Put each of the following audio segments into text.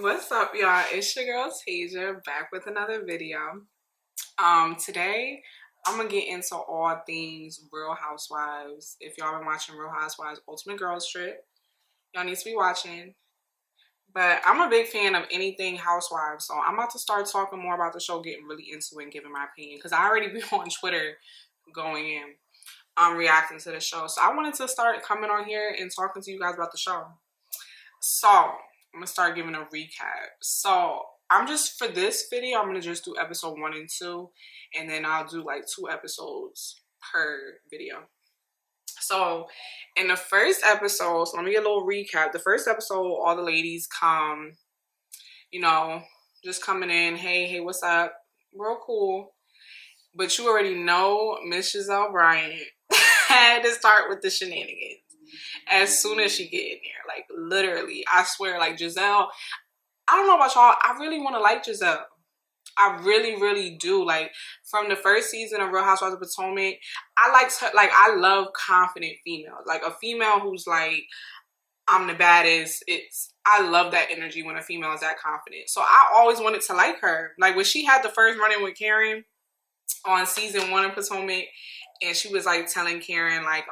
What's up, y'all? It's your girl Tasia back with another video. Today I'm gonna get into all things Real Housewives. If y'all been watching Real Housewives Ultimate Girls Trip, y'all need to be watching. But I'm a big fan of anything Housewives, so I'm about to start talking more about the show, getting really into it and giving my opinion. Because I already been on Twitter going in, reacting to the show. So I wanted to start coming on here and talking to you guys about the show. So I'm gonna start giving a recap. So I'm just, for this video, I'm gonna just do episode 1 and 2, and then I'll do like 2 episodes per video. So in the first episode, so let me get a little recap. The first episode, all the ladies come, you know, just coming in, hey, what's up? Real cool. But you already know Miss Giselle Bryant had to start with the shenanigans as soon as she get in there. Like, literally, I swear, like, Giselle, I don't know about y'all, I really want to like Giselle. I really, really do. Like, from the first season of Real Housewives of Potomac, I liked her. Like, I love confident females. Like, a female who's like, I'm the baddest. I love that energy when a female is that confident. So I always wanted to like her. Like, when she had the first run-in with Karen on season 1 of Potomac, and she was like telling Karen, like,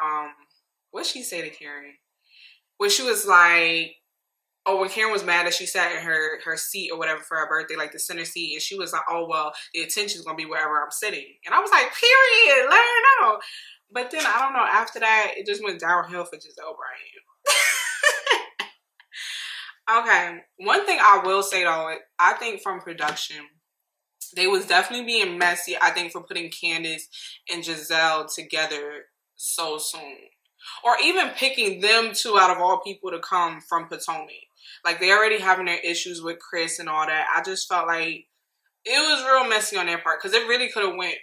what'd she say to Karen? When she was like, oh, when Karen was mad that she sat in her seat or whatever for her birthday, like the center seat, and she was like, oh, well, the attention's gonna be wherever I'm sitting. And I was like, period, let her know. But then, I don't know, after that, it just went downhill for Giselle Bryant. Okay, one thing I will say though, I think from production, they was definitely being messy, I think, for putting Candace and Giselle together so soon. Or even picking them two out of all people to come from Potomac. Like, they already having their issues with Chris and all that. I just felt like it was real messy on their part, because it really could have went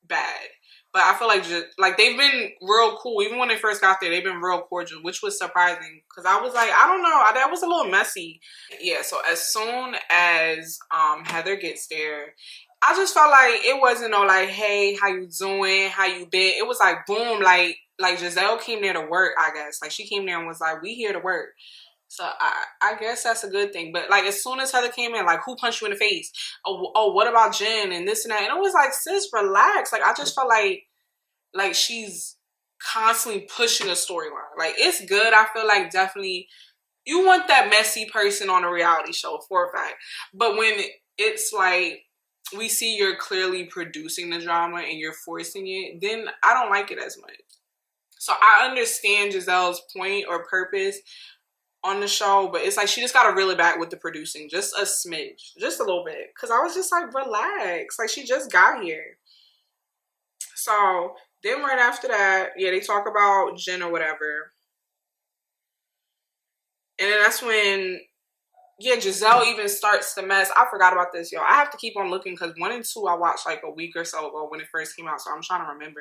bad. But I feel like they've been real cool. Even when they first got there, they've been real cordial, which was surprising. Because I was like, I don't know, that was a little messy. Yeah, so as soon as Heather gets there, I just felt like it wasn't no like, hey, how you doing? How you been? It was like, boom, like Giselle came there to work, I guess. Like, she came there and was like, we here to work. So I guess that's a good thing. But like, as soon as Heather came in, like, who punched you in the face? Oh, what about Jen and this and that? And it was like, sis, relax. Like, I just felt like she's constantly pushing a storyline. Like, it's good. I feel like definitely you want that messy person on a reality show for a fact. But when it's like, we see you're clearly producing the drama and you're forcing it, then I don't like it as much. So I understand Giselle's point or purpose on the show, but it's like she just got to reel it back with the producing, just a smidge, just a little bit, because I was just like, relax, like, she just got here. So then right after that, yeah, they talk about Jen or whatever, and then that's when, yeah, Giselle even starts the mess. I forgot about this, y'all. I have to keep on looking, because 1 and 2 I watched like a week or so ago when it first came out, so I'm trying to remember.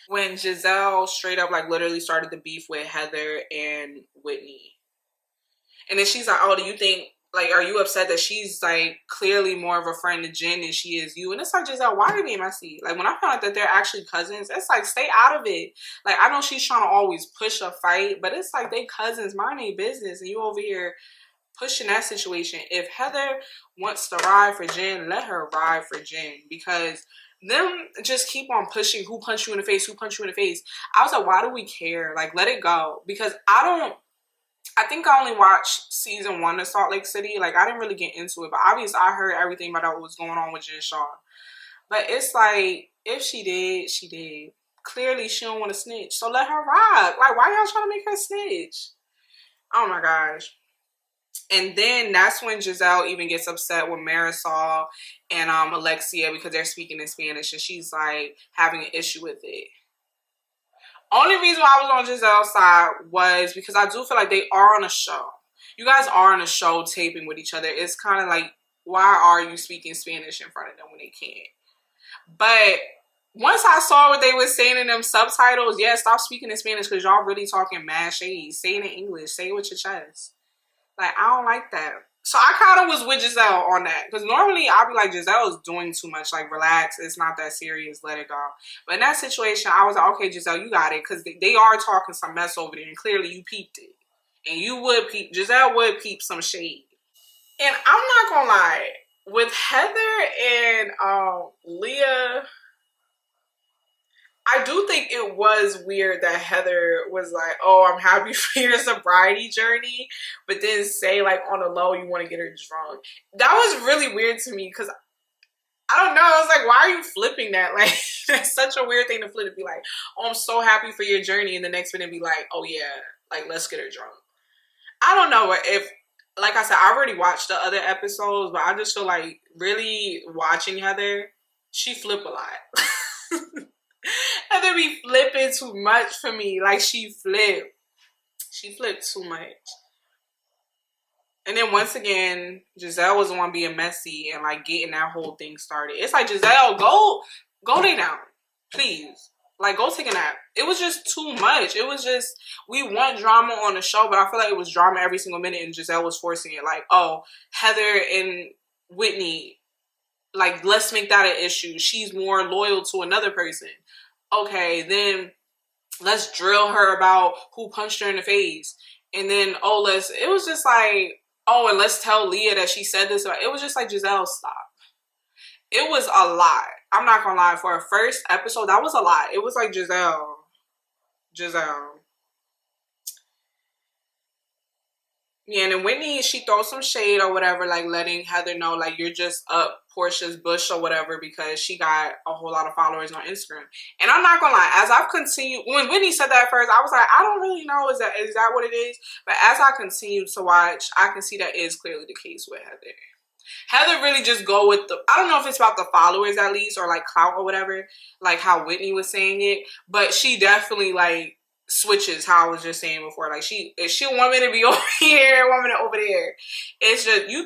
When Giselle straight up like literally started the beef with Heather and Whitney. And then she's like, oh, do you think, like, are you upset that she's, like, clearly more of a friend to Jen than she is you? And it's like, Giselle, why are you being messy? Like, when I found out that they're actually cousins, it's like, stay out of it. Like, I know she's trying to always push a fight, but it's like, they cousins, mind their business, and you over here pushing that situation. If Heather wants to ride for Jen, let her ride for Jen, because them just keep on pushing who punched you in the face, who punched you in the face. I was like, why do we care? Like, let it go. Because I think I only watched season 1 of Salt Lake City. Like, I didn't really get into it, but obviously I heard everything about what was going on with Jen Shaw. But it's like, if she did, she did. Clearly, she don't want to snitch, so let her ride. Like, why y'all trying to make her snitch? Oh my gosh. And then that's when Giselle even gets upset with Marisol and Alexia, because they're speaking in Spanish, and she's like having an issue with it. Only reason why I was on Giselle's side was because I do feel like they are on a show. You guys are on a show taping with each other. It's kind of like, why are you speaking Spanish in front of them when they can't? But once I saw what they were saying in them subtitles, yeah, stop speaking in Spanish, because y'all really talking mad shade. Say it in English. Say it with your chest. Like, I don't like that. So I kind of was with Giselle on that. Because normally I'd be like, Giselle is doing too much. Like, relax. It's not that serious. Let it go. But in that situation, I was like, okay, Giselle, you got it. Because they are talking some mess over there. And clearly you peeped it. And you would peep. Giselle would peep some shade. And I'm not gonna lie, with Heather and Leah, I do think it was weird that Heather was like, "Oh, I'm happy for your sobriety journey," but then say like on the low you want to get her drunk. That was really weird to me because I don't know. I was like, why are you flipping that? Like, that's such a weird thing to flip. To be like, "Oh, I'm so happy for your journey," and the next minute be like, "Oh yeah, like let's get her drunk." I don't know if, like I said, I already watched the other episodes, but I just feel like really watching Heather, she flip a lot. Heather be flipping too much for me. Like she flipped too much. And then once again, Giselle was the one being messy and like getting that whole thing started. It's like, Giselle, go lay down, please. Like, go take a nap. It was just too much. It was just, we want drama on the show, but I feel like it was drama every single minute and Giselle was forcing it. Like, oh, Heather and Whitney, like, let's make that an issue. She's more loyal to another person. Okay, then let's drill her about who punched her in the face. And then, oh, it was just like, oh, and let's tell Leah that she said this. It was just like, Giselle, stop. It was a lot. I'm not gonna lie. For a first episode, that was a lot. It was like, Giselle. Yeah, and then Whitney, she throws some shade or whatever, like letting Heather know, like, you're just up Portia's bush or whatever because she got a whole lot of followers on Instagram. And I'm not gonna lie, as I've continued, when Whitney said that at first, I was like, I don't really know, is that what it is? But as I continued to watch, I can see that is clearly the case with Heather. Heather really just go with the, I don't know if it's about the followers at least or like clout or whatever, like how Whitney was saying it, but she definitely like switches how I was just saying before. Like if she want me to be over here, want me to over there. It's just you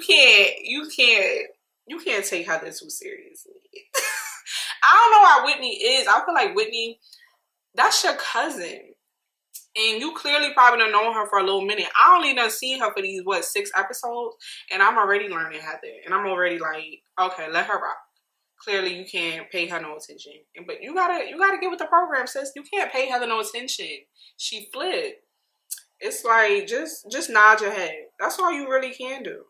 can't take Heather too seriously. I don't know why Whitney is. I feel like Whitney, that's your cousin. And you clearly probably don't know her for a little minute. I only done seen her for these, 6 episodes? And I'm already learning Heather. And I'm already like, okay, let her rock. Clearly you can't pay her no attention. But you gotta get with the program, sis. You can't pay Heather no attention. She flipped. It's like, just nod your head. That's all you really can do.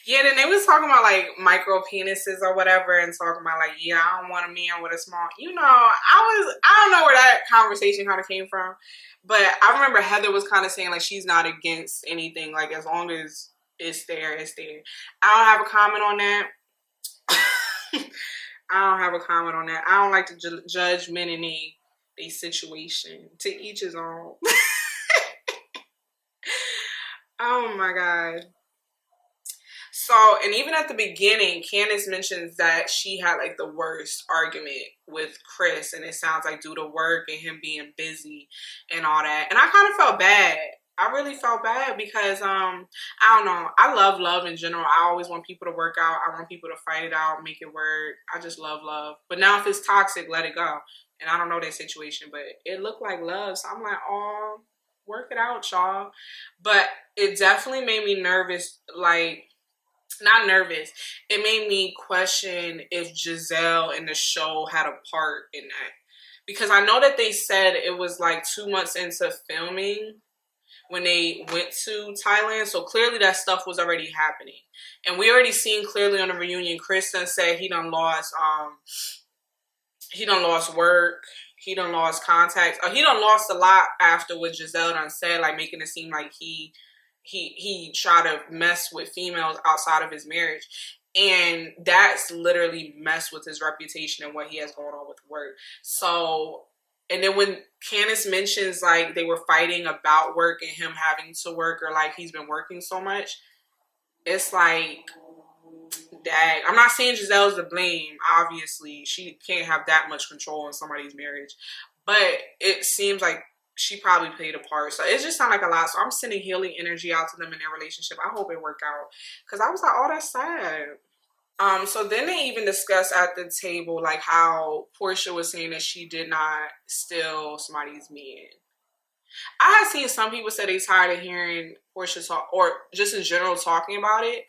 Yeah, then they was talking about like micro penises or whatever and talking about like, yeah, I don't want a man with a small, I don't know where that conversation kind of came from. But I remember Heather was kind of saying like she's not against anything. Like as long as it's there, it's there. I don't have a comment on that. I don't have a comment on that. I don't like to judge men in a situation. To each his own. Oh my God. So, and even at the beginning, Candace mentions that she had like the worst argument with Chris, and it sounds like due to work and him being busy and all that. And I kind of felt bad. I really felt bad because I don't know. I love love in general. I always want people to work out. I want people to fight it out, make it work. I just love love. But now if it's toxic, let it go. And I don't know their situation, but it looked like love. So I'm like, oh, work it out, y'all. But it definitely made me nervous, like, not nervous. It made me question if Giselle and the show had a part in that. Because I know that they said it was like 2 months into filming when they went to Thailand. So clearly that stuff was already happening. And we already seen clearly on the reunion, Kristen said he done lost work. He done lost contacts. He done lost a lot after what Giselle done said, like making it seem like he tried to mess with females outside of his marriage. And that's literally messed with his reputation and what he has going on with work. So, and then when Candace mentions like they were fighting about work and him having to work or like he's been working so much, it's like, dang. I'm not saying Giselle's to blame. Obviously, she can't have that much control in somebody's marriage. But it seems like she probably played a part. So it just sounded like a lot. So I'm sending healing energy out to them in their relationship. I hope it worked out. Because I was like, oh, that's sad. So then they even discussed at the table like how Portia was saying that she did not steal somebody's man. I have seen some people say they tired of hearing Portia talk, or just in general talking about it.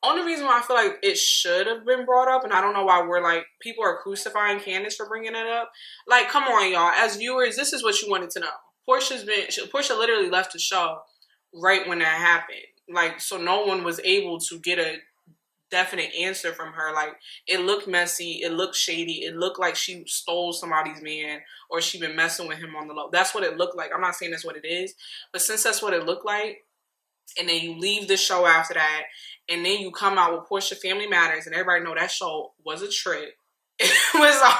Only reason why I feel like it should have been brought up, and I don't know why we're like, people are crucifying Candace for bringing it up. Like, come on, y'all. As viewers, this is what you wanted to know. Portia literally left the show right when that happened. like, so no one was able to get a definite answer from her. Like, it looked messy, it looked shady, it looked like she stole somebody's man or she been messing with him on the low. That's what it looked like. I'm not saying that's what it is, but since that's what it looked like, and then you leave the show after that, and then you come out with Portia Family Matters, and everybody know that show was a trip. It was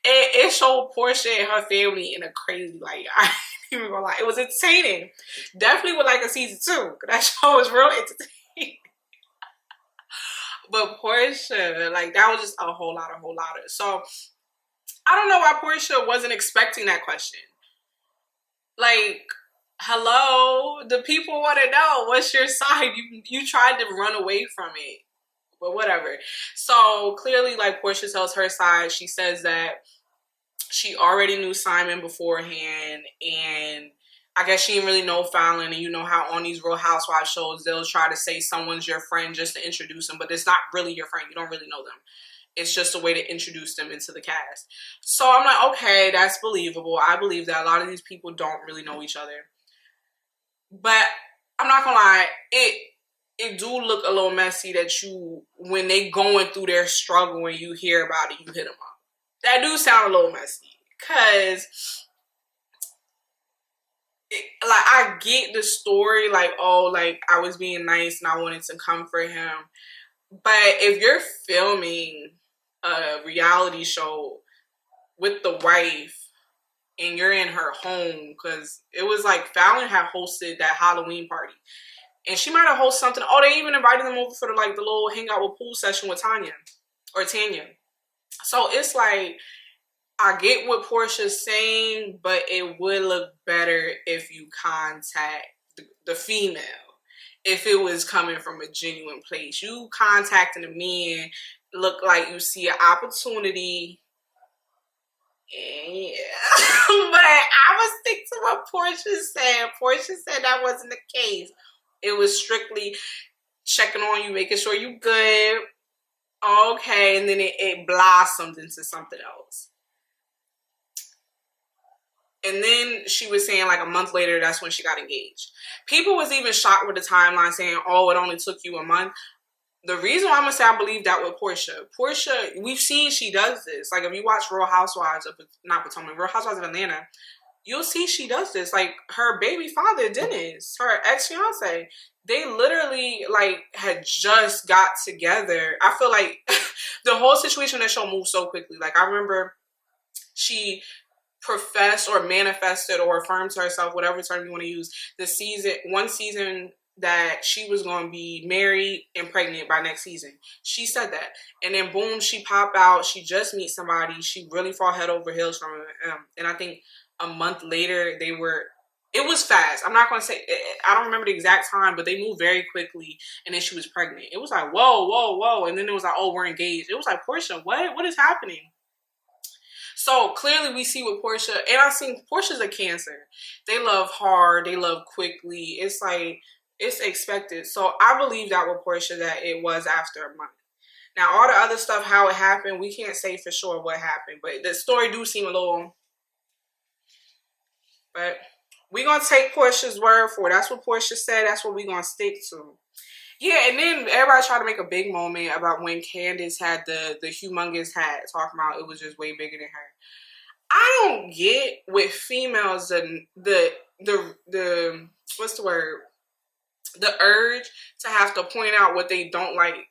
it showed Portia and her family in a crazy light. I ain't even gonna lie, it was entertaining. Definitely would like a season 2. That show was real entertaining. But Portia, like, that was just a whole lot. So I don't know why Portia wasn't expecting that question. Like, hello, the people want to know what's your side. You tried to run away from it, but whatever. So clearly, like, Portia tells her side. She says that she already knew Simon beforehand, and I guess she didn't really know Fallon. And you know how on these Real Housewives shows, they'll try to say someone's your friend just to introduce them, but it's not really your friend. You don't really know them. It's just a way to introduce them into the cast. So I'm like, okay, that's believable. I believe that a lot of these people don't really know each other. But I'm not gonna lie, it do look a little messy that you, when they going through their struggle and you hear about it, you hit them up. That do sound a little messy. Cause like, I get the story, like, oh, like, I was being nice and I wanted to comfort him. But if you're filming a reality show with the wife and you're in her home, because it was like Fallon had hosted that Halloween party, and she might have hosted something. Oh, they even invited them over for the little hangout with pool session with Tanya. So it's like, I get what Portia's saying, but it would look better if you contact the female. If it was coming from a genuine place. You contacting a man, look like you see an opportunity. Yeah. But I would stick to what Portia said. Portia said that wasn't the case. It was strictly checking on you, making sure you good. Okay, and then it blossomed into something else. And then she was saying, like, a month later, that's when she got engaged. People was even shocked with the timeline, saying, oh, it only took you a month. The reason why I'm going to say I believe that with Portia, we've seen she does this. Like, if you watch Real Housewives of, not Potomac, Real Housewives of Atlanta, you'll see she does this. Like, her baby father, Dennis, her ex-fiance, they literally, like, had just got together. I feel like the whole situation on that show moved so quickly. Like, I remember she professed or manifested or affirmed to herself, whatever term you want to use, one season that she was going to be married and pregnant by next season. She said that. And then boom, she pop out. She just meets somebody. She really fall head over heels from him. And I think a month later, it was fast. I'm not going to say, I don't remember the exact time, but they moved very quickly. And then she was pregnant. It was like, whoa, whoa, whoa. And then it was like, oh, we're engaged. It was like, Portia, what is happening? So clearly we see with Portia, and I've seen Portia's a Cancer. They love hard, they love quickly. It's like, it's expected. So I believe that with Portia, that it was after a month. Now, all the other stuff, how it happened, we can't say for sure what happened. But the story do seem a little... But we're going to take Portia's word for it. That's what Portia said. That's what we're going to stick to. Yeah, and then everybody tried to make a big moment about when Candace had the humongous hat, talking about it was just way bigger than her. I don't get with females the what's the word? The urge to have to point out what they don't like.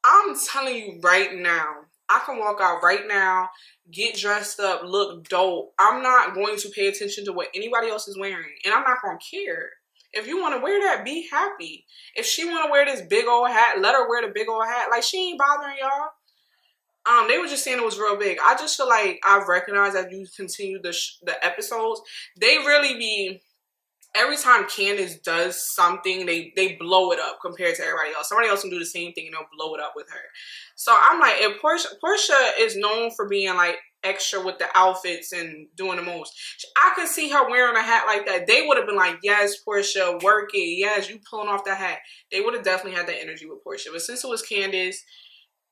I'm telling you right now, I can walk out right now, get dressed up, look dope. I'm not going to pay attention to what anybody else is wearing, and I'm not going to care. If you want to wear that, be happy. If she want to wear this big old hat, let her wear the big old hat. Like, she ain't bothering y'all. They were just saying it was real big. I just feel like I've recognized as you continue the episodes, they really be, every time Candace does something, they blow it up compared to everybody else. Somebody else can do the same thing and they'll blow it up with her. So I'm like, if Portia is known for being like extra with the outfits and doing the most, I could see her wearing a hat like that. They would have been like, yes, Portia, work it. Yes, you pulling off that hat. They would have definitely had that energy with Portia. But since it was Candace,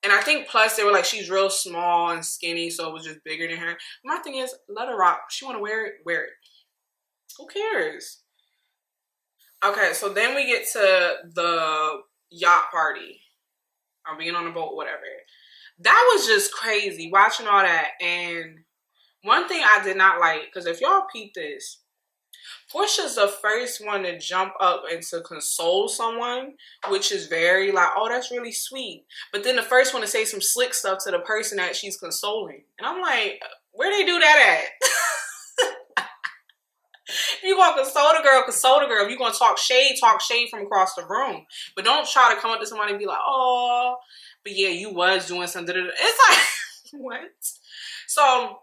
and I think plus they were like, she's real small and skinny, so it was just bigger than her. My thing is, let her rock. She want to wear it, wear it. Who cares? Okay, so then we get to the yacht party. Or being on a boat, whatever. That was just crazy, watching all that. And one thing I did not like, because if y'all peep this, Portia's the first one to jump up and to console someone, which is very like, oh, that's really sweet. But then the first one to say some slick stuff to the person that she's consoling. And I'm like, where they do that at? If you gonna console the girl, console the girl. If you gonna talk shade from across the room. But don't try to come up to somebody and be like, oh, but yeah, you was doing something. It's like, what? So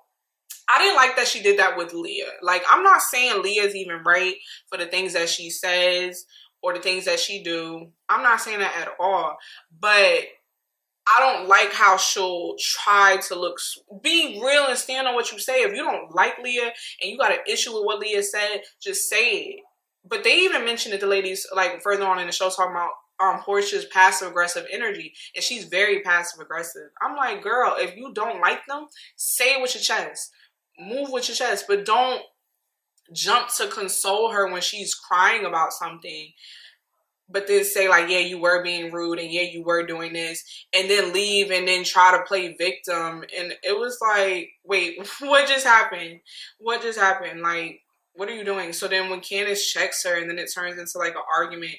I didn't like that she did that with Leah. Like, I'm not saying Leah's even right for the things that she says or the things that she do. I'm not saying that at all. But I don't like how she'll try to be real and stand on what you say. If you don't like Leah and you got an issue with what Leah said, just say it. But they even mentioned it, the ladies, like further on in the show, talking about Portia's passive aggressive energy, and she's very passive aggressive. I'm like, girl, if you don't like them, say it with your chest, move with your chest, but don't jump to console her when she's crying about something. But then say like, yeah, you were being rude and yeah, you were doing this, and then leave and then try to play victim. And it was like, wait, what just happened? What just happened? Like, what are you doing? So then when Candace checks her and then it turns into like an argument,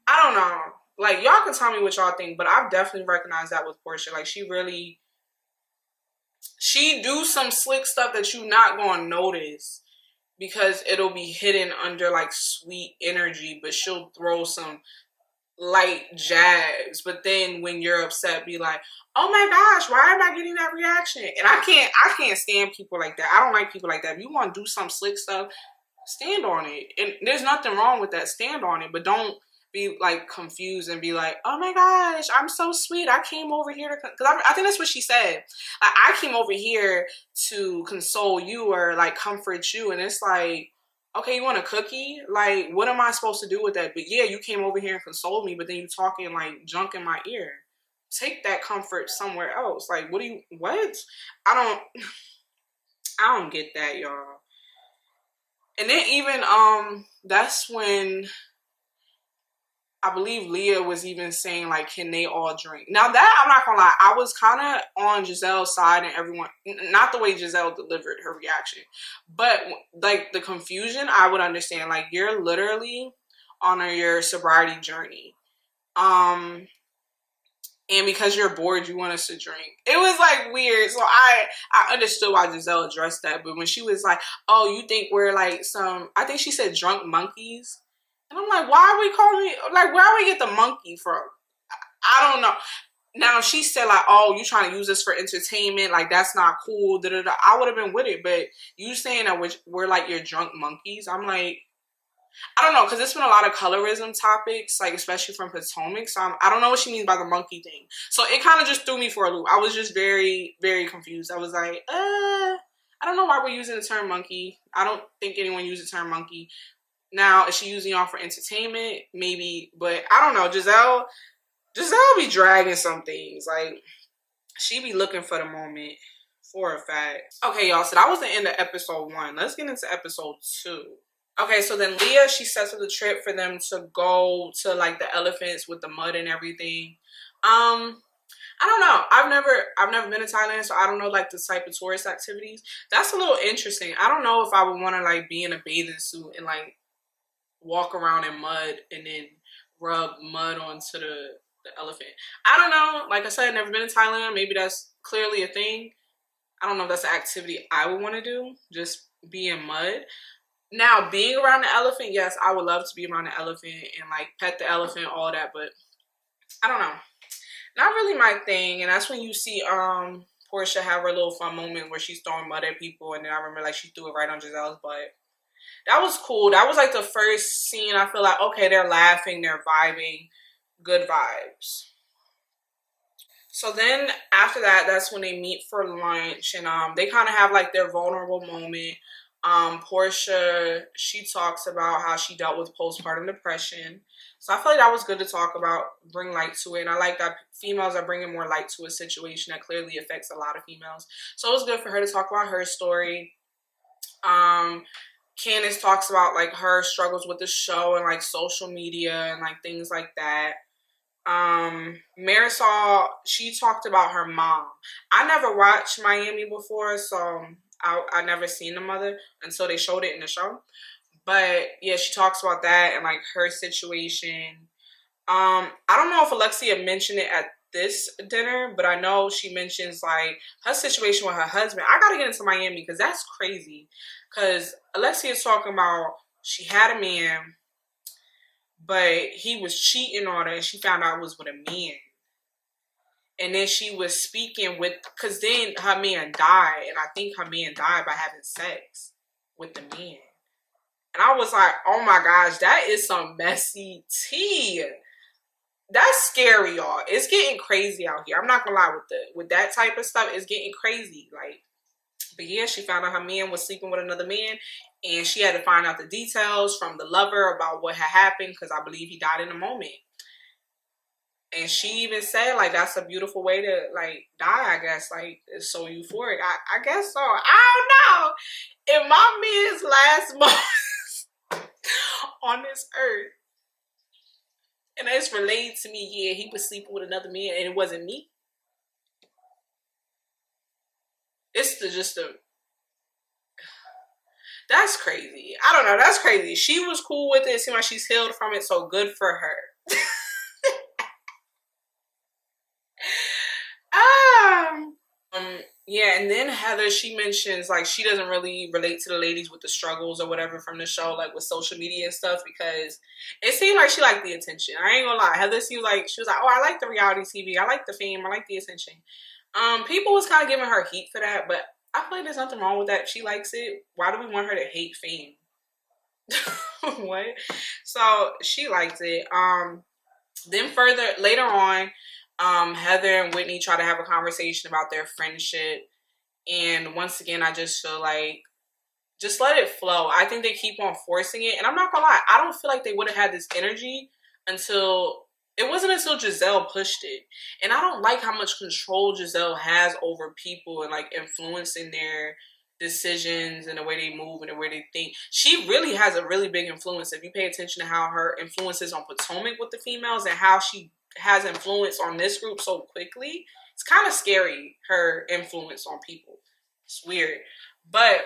I don't know. Like, y'all can tell me what y'all think, but I've definitely recognized that with Portia. Like, she do some slick stuff that you not gonna notice because it'll be hidden under like sweet energy, but she'll throw some light jabs. But then when you're upset, be like, oh my gosh, why am I getting that reaction? And I can't stand people like that. I don't like people like that. If you want to do some slick stuff, stand on it. And there's nothing wrong with that. Stand on it, but don't be like confused and be like, oh my gosh, I'm so sweet. I came over here to, because I think that's what she said. Like, I came over here to console you or like comfort you. And it's like, okay, you want a cookie? Like, what am I supposed to do with that? But yeah, you came over here and consoled me, but then you talking like junk in my ear. Take that comfort somewhere else. Like, what? I don't get that, y'all. And then even, that's when I believe Leah was even saying, like, can they all drink? Now that, I'm not gonna lie, I was kind of on Giselle's side and everyone, not the way Giselle delivered her reaction, but, like, the confusion, I would understand. Like, you're literally on your sobriety journey. And because you're bored, you want us to drink. It was, like, weird. So I understood why Giselle addressed that. But when she was like, oh, you think we're, like, I think she said drunk monkeys. And I'm like, why are we calling it, like, where we get the monkey from? I don't know. Now, she said, like, oh, you trying to use this for entertainment. Like, that's not cool. Da, da, da. I would have been with it. But you saying that we're like, your drunk monkeys. I'm like, I don't know. Because there's been a lot of colorism topics, like, especially from Potomac. So I don't know what she means by the monkey thing. So it kind of just threw me for a loop. I was just very, very confused. I was like, I don't know why we're using the term monkey. I don't think anyone uses the term monkey. Now, is she using y'all for entertainment? Maybe, but I don't know. Giselle be dragging some things. Like, she be looking for the moment, for a fact. Okay, y'all, so that was the end of episode 1. Let's get into episode 2. Okay, so then Leah, she sets up the trip for them to go to, like, the elephants with the mud and everything. I don't know. I've never been to Thailand, so I don't know, like, the type of tourist activities. That's a little interesting. I don't know if I would want to, like, be in a bathing suit and, like, walk around in mud and then rub mud onto the elephant. I don't know. Like I said, I've never been to Thailand. Maybe that's clearly a thing. I don't know if that's an activity I would want to do. Just be in mud. Now, being around the elephant, yes, I would love to be around the elephant and like pet the elephant, all that. But I don't know. Not really my thing. And that's when you see Portia have her little fun moment where she's throwing mud at people. And then I remember like she threw it right on Giselle's butt. That was cool. That was like the first scene I feel like, okay, they're laughing, they're vibing, good vibes. So then after that, that's when they meet for lunch and they kind of have like their vulnerable moment. Portia, she talks about how she dealt with postpartum depression. So I feel like that was good to talk about, bring light to it. And I like that females are bringing more light to a situation that clearly affects a lot of females. So it was good for her to talk about her story. Candace talks about like her struggles with the show and like social media and like things like that. Marisol, she talked about her mom. I never watched Miami before, so I never seen the mother until they showed it in the show. But yeah, she talks about that and like her situation. I don't know if Alexia mentioned it at this dinner, but I know she mentions like her situation with her husband. I gotta get into Miami because that's crazy. Because Alexia is talking about she had a man, but he was cheating on her and she found out it was with a man. And then she was speaking with, because then her man died, and I think her man died by having sex with the man. And I was like, oh my gosh, that is some messy tea. That's scary, y'all. It's getting crazy out here. I'm not gonna lie, with that type of stuff, it's getting crazy. Like, but yeah, she found out her man was sleeping with another man, and she had to find out the details from the lover about what had happened, because I believe he died in a moment. And she even said, like, that's a beautiful way to, like, die, I guess. Like, it's so euphoric. I guess so. I don't know. In my man's last month on this earth, and it's relayed to me, yeah, he was sleeping with another man, and it wasn't me. It's just a... That's crazy. I don't know. That's crazy. She was cool with it. It seemed like she's healed from it, so good for her. Yeah, and then Heather, she mentions like she doesn't really relate to the ladies with the struggles or whatever from the show, like with social media and stuff, because it seemed like she liked the attention. I ain't gonna lie. Heather seemed like she was like, oh, I like the reality TV, I like the fame, I like the attention. People was kind of giving her heat for that, but I feel like there's nothing wrong with that. If she likes it, why do we want her to hate fame? What? So she liked it. Then further later on, Heather and Whitney try to have a conversation about their friendship. And once again, I just feel like, just let it flow. I think they keep on forcing it. And I'm not gonna lie, I don't feel like they would have had this energy until, it wasn't until Giselle pushed it. And I don't like how much control Giselle has over people and like influencing their decisions and the way they move and the way they think. She really has a really big influence. If you pay attention to how her influence is on Potomac with the females and how she has influence on this group so quickly, it's kind of scary, her influence on people. It's weird. But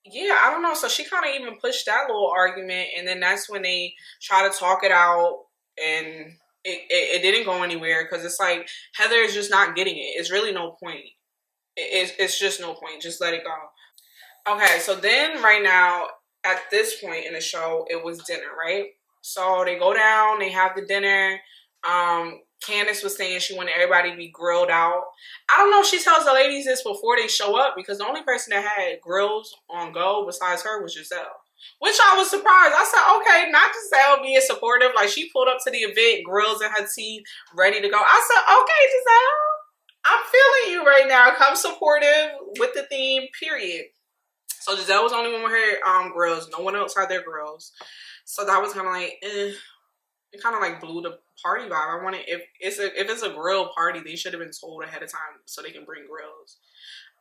yeah, I don't know. So she kind of even pushed that little argument, and then that's when they try to talk it out, and it didn't go anywhere, because it's like Heather is just not getting it. It's really no point. It's just no point. Just let it go. Okay, so then right now, at this point in the show, it was dinner, right? So they go down, they have the dinner. Candace was saying she wanted everybody to be grilled out. I don't know if she tells the ladies this before they show up, because the only person that had grills on go besides her was Giselle. Which I was surprised. I said, okay, not Giselle being supportive. Like, she pulled up to the event, grills in her teeth, ready to go. I said, okay, Giselle, I'm feeling you right now. Come supportive with the theme, period. So Giselle was the only one with her grills. No one else had their grills. So that was kind of like, it kind of like blew the party vibe. I wanted, if it's a grill party, they should have been told ahead of time so they can bring grills.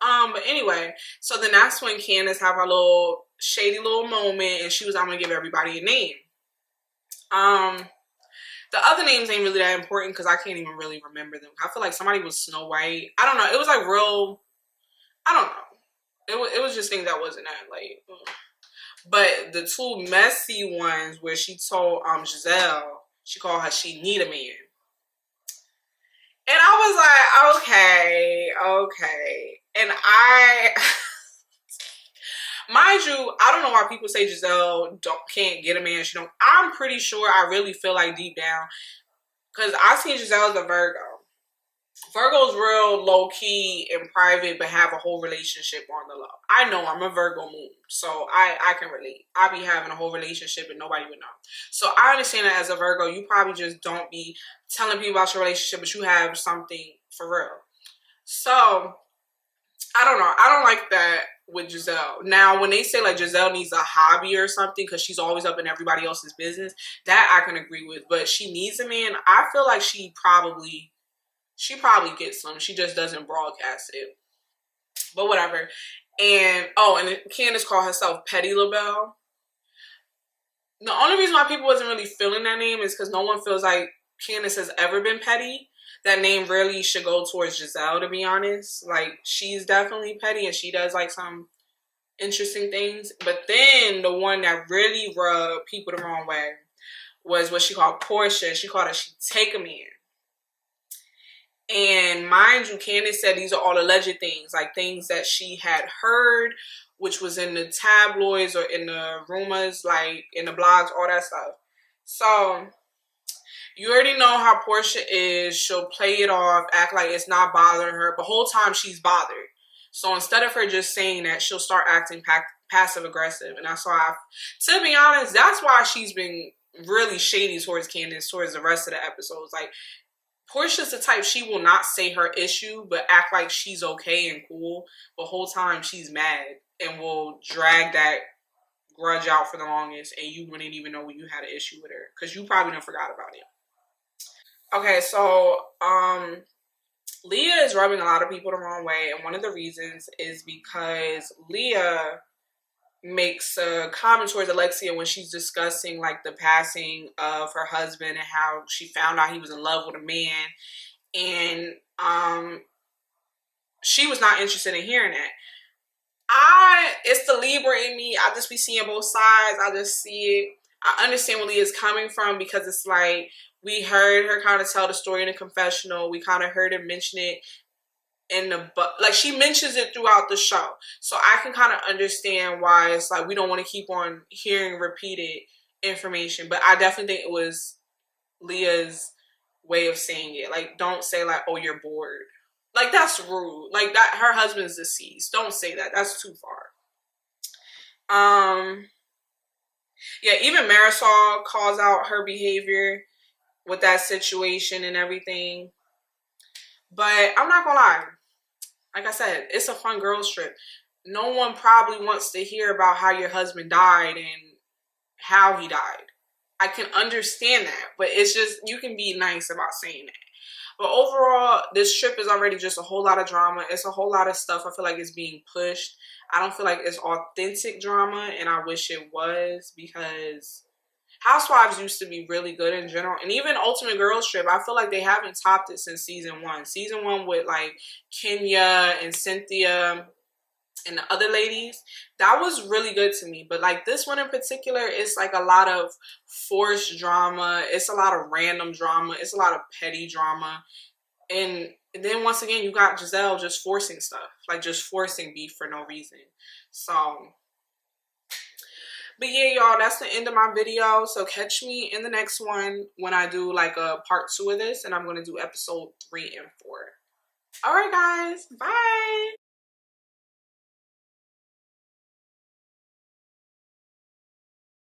But anyway, so then that's when Candace have her little shady little moment, and she was, I'm gonna give everybody a name. The other names ain't really that important because I can't even really remember them. I feel like somebody was Snow White. I don't know. It was like real, I don't know. It was just things that wasn't that like. But the two messy ones where she told Giselle, she called her, she need a man. And I was like, okay. And mind you, I don't know why people say Giselle can't get a man. She don't. I'm pretty sure, I really feel like deep down, because I seen Giselle as a Virgo. Virgo's real low-key and private, but have a whole relationship on the low. I know, I'm a Virgo moon, so I can relate. I be having a whole relationship and nobody would know. So I understand that as a Virgo, you probably just don't be telling people about your relationship, but you have something for real. So, I don't know. I don't like that with Giselle. Now, when they say like Giselle needs a hobby or something because she's always up in everybody else's business, that I can agree with. But she needs a man. I feel like she probably gets some. She just doesn't broadcast it. But whatever. And oh, and Candace called herself Petty LaBelle. The only reason why people wasn't really feeling that name is because no one feels like Candace has ever been petty. That name really should go towards Gizelle, to be honest. Like, she's definitely petty and she does like some interesting things. But then the one that really rubbed people the wrong way was what she called Portia. She called her She Take a Man. And mind you, Candace said these are all alleged things, like things that she had heard, which was in the tabloids or in the rumors, like in the blogs, all that stuff. So you already know how Portia is. She'll play it off, act like it's not bothering her, but the whole time she's bothered. So instead of her just saying that, she'll start acting passive aggressive. And that's why, to be honest, that's why she's been really shady towards Candace towards the rest of the episodes. Like, Portia's the type, she will not say her issue, but act like she's okay and cool. The whole time she's mad and will drag that grudge out for the longest, and you wouldn't even know when you had an issue with her because you probably done forgot about it. Okay, so Leah is rubbing a lot of people the wrong way, and one of the reasons is because Leah makes a comment towards Alexia when she's discussing like the passing of her husband and how she found out he was in love with a man, and she was not interested in hearing that. It's the Libra in me. I just be seeing both sides. I just see it. I understand where Leah's coming from because it's like we heard her kind of tell the story in the confessional. We kind of heard her mention it like she mentions it throughout the show. So I can kind of understand why it's like we don't want to keep on hearing repeated information. But I definitely think it was Leah's way of saying it. Like, don't say like, oh, you're bored. Like, that's rude. Like, that her husband's deceased. Don't say that. That's too far. Yeah, even Marisol calls out her behavior with that situation and everything. But I'm not gonna lie. Like I said, it's a fun girls trip. No one probably wants to hear about how your husband died and how he died. I can understand that, but it's just, you can be nice about saying that. But overall, this trip is already just a whole lot of drama. It's a whole lot of stuff I feel like is being pushed. I don't feel like it's authentic drama, and I wish it was, because Housewives used to be really good in general. And even Ultimate Girls Trip, I feel like they haven't topped it since season 1. Season 1 with like Kenya and Cynthia and the other ladies, that was really good to me. But like this one in particular, it's like a lot of forced drama. It's a lot of random drama. It's a lot of petty drama. And then once again, you got Gizelle just forcing stuff. Like just forcing beef for no reason. So... but yeah, y'all, that's the end of my video. So catch me in the next one when I do like a part 2 of this. And I'm going to do episode 3 and 4. All right, guys. Bye.